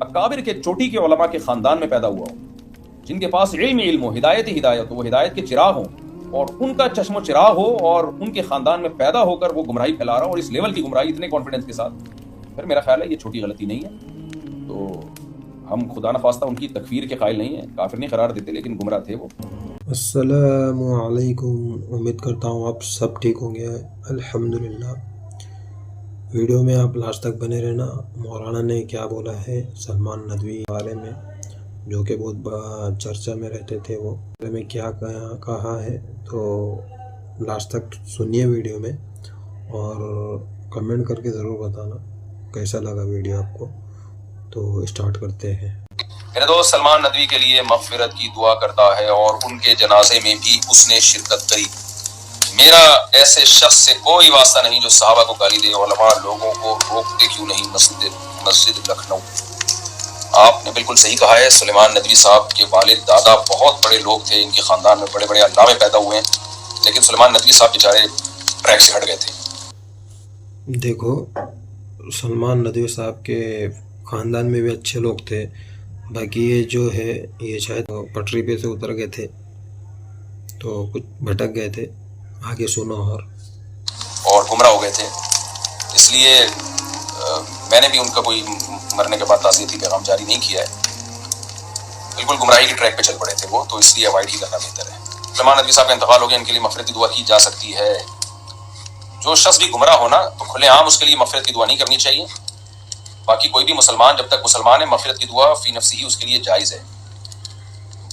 अकाबिर के चोटी के उलमा के ख़ानदान में पैदा हुआ हो, जिनके पास इल्म हो, हिदायत ही हिदायत हो, वो हिदायत के चिराग हों और उनका चश्मो चिराग हो और उनके ख़ानदान में पैदा होकर वो गुमराही फैला रहा हो और इस लेवल की गुमराही इतने कॉन्फिडेंस के साथ, फिर मेरा ख्याल है ये छोटी गलती नहीं है। तो हम खुदा न खास्ता उनकी तकफीर के कायल नहीं हैं, काफिर नहीं करार देते, लेकिन गुमराह थे वो। अस्सलामु अलैकुम, उम्मीद करता हूँ आप सब ठीक होंगे। अल्हम्दुलिल्लाह। वीडियो में आप लास्ट तक बने रहना। मौलाना ने क्या बोला है सलमान नदवी के बारे में, जो कि बहुत चर्चा में रहते थे, वो बारे में क्या कहा है, तो लास्ट तक सुनिए वीडियो में और कमेंट करके ज़रूर बताना कैसा लगा वीडियो आपको। तो स्टार्ट करते हैं। मेरे दोस्त सलमान नदवी के लिए मग़फ़िरत की दुआ करता है और उनके जनाजे में भी उसने शिरकत करी। मेरा ऐसे शख्स से कोई वास्ता नहीं जो सहाबा को गाली दे, उलमा लोगों को रोकते क्यों नहीं मस्जिद लखनऊ। आपने बिल्कुल सही कहा है। सुलेमान नदवी साहब के वालिद दादा बहुत बड़े लोग थे, इनके ख़ानदान में बड़े बड़े अल्लामे पैदा हुए हैं, लेकिन सुलेमान नदवी साहब बेचारे ट्रैक से हट गए थे। देखो, सलमान नदवी साहब के ख़ानदान में भी अच्छे लोग थे, बाकी ये जो है ये शायद पटरी पे से उतर गए थे, तो कुछ भटक गए थे। आगे सुनो। और गुमराह हो गए थे, इसलिए मैंने भी उनका कोई मरने के बाद ताज़ियती पैगाम जारी नहीं किया है। बिल्कुल गुमराही के ट्रैक पे चल पड़े थे वो, तो इसलिए अवॉइड ही करना बेहतर है। सलमान नदवी साहब का इंतकाल हो गया, इनके लिए मग़फ़िरत की दुआ की जा सकती है। जो शख्स भी गुमराह होना तो खुलेआम उसके लिए मग़फ़िरत की दुआ नहीं करनी चाहिए। बाकी कोई भी मुसलमान जब तक मुसलमान है, मग़फ़िरत की दुआ फ़ी नफ़्सी ही उसके लिए जायज़ है,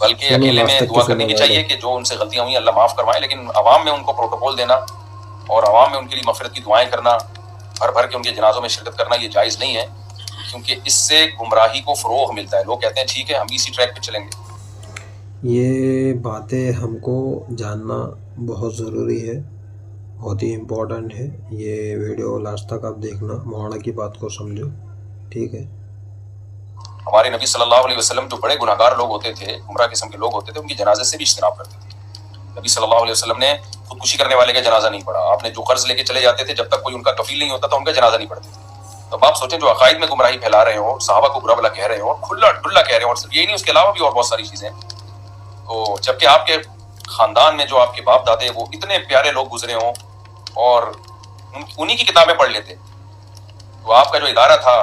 बल्कि अकेले में दुआ करनी भी चाहिए कि जो उनसे गलतियां हुई अल्लाह माफ़ करवाए। लेकिन अवाम में उनको प्रोटोकॉल देना और अवाम में उनके लिए मग़फ़िरत की दुआएं करना, भर भर के उनके जनाज़ों में शिरकत करना, ये जायज़ नहीं है, क्योंकि इससे गुमराही को फ़रोग़ मिलता है। लोग कहते हैं ठीक है हम इसी ट्रैक पे चलेंगे। ये बातें हमको जानना बहुत ज़रूरी है, बहुत ही इम्पोर्टेंट है। ये वीडियो लास्ट तक आप देखना, मौलाना की बात को समझो, ठीक है। हमारे नबी सल्लल्लाहु अलैहि वसल्लम जो बड़े गुनाहगार लोग होते थे, गुमराह किस्म के लोग होते थे, उनकी जनाजे से भी इज्तिनाब करते थे। नबी सल्लल्लाहु अलैहि वसल्लम ने खुदकुशी करने वाले का जनाजा नहीं पढ़ा। आपने जो कर्ज लेके चले जाते थे, जब तक कोई उनका कफील नहीं होता था, उनका जनाजा नहीं पढ़ते थे। तो आप सोचें, जो अकायद में गुमराही फैला रहे हो, सहाबा को बुरा भला कह रहे हो, खुल्ला डुल्ला कह रहे हो, और सिर्फ यही नहीं, उसके अलावा भी और बहुत सारी चीजें। तो जबकि आपके खानदान में जो आपके बाप दादे वो इतने प्यारे लोग गुजरे हों और उन्हीं की किताबें पढ़ लेते, तो आपका जो इदारा था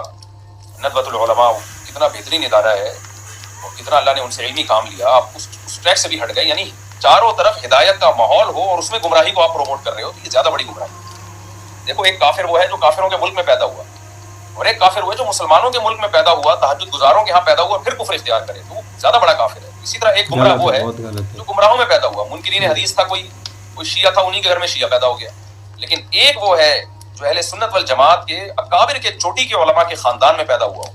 नदवतुल उलमा, कितना बेहतरीन इदारा है और कितना अल्लाह ने उनसे इल्मी काम लिया। आप उस ट्रैक से भी हट गए, यानी चारों तरफ हिदायत का माहौल हो और उसमें गुमराही को आप प्रमोट कर रहे हो, तो ये ज्यादा बड़ी गुमराही है। देखो, एक काफिर वो है जो काफिरों के मुल्क में पैदा हुआ, और एक काफिर वो है जो मुसलमानों के मुल्क में पैदा हुआ, तहज्जुद गुजारों के यहाँ पैदा हुआ, फिर कुफ्र इख्तियार करे, तो ज्यादा बड़ा काफिर है। इसी तरह एक गुमराह वो है जो गुमराहों में पैदा हुआ, मुनकिरीन हदीस था, कोई शिया था, उन्हीं के घर में शिया पैदा हो गया। लेकिन एक वो है जो अहले सुन्नत वल जमात के अकाबिर के चोटी के उलमा के खानदान में पैदा हुआ हो,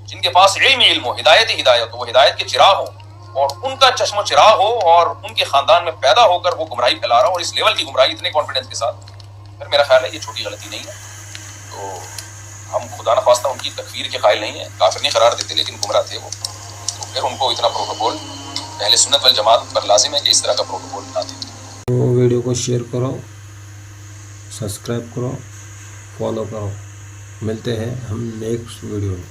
जिनके पास इल्म हो, हिदायत ही हिदायत हो, वो हिदायत के चिराग हो और उनका चश्मो चिराग हो और उनके खानदान में पैदा होकर वो गुमराही फैला रहा हो और इस लेवल की गुमराही इतने कॉन्फिडेंस के साथ, फिर मेरा ख्याल है ये छोटी गलती नहीं है। तो हम खुदा न खास्ता उनकी तकफीर के कायल नहीं है, काफिर नहीं करार देते, लेकिन गुमराह थे वो, तो फिर उनको इतना प्रोटोकॉल अहले सुन्नत वल जमात पर लाजिम है कि इस तरह का प्रोटोकॉल ना दे। तो वीडियो को शेयर करो, सब्सक्राइब करो, फॉलो करो। मिलते हैं हम नेक्स्ट वीडियो में।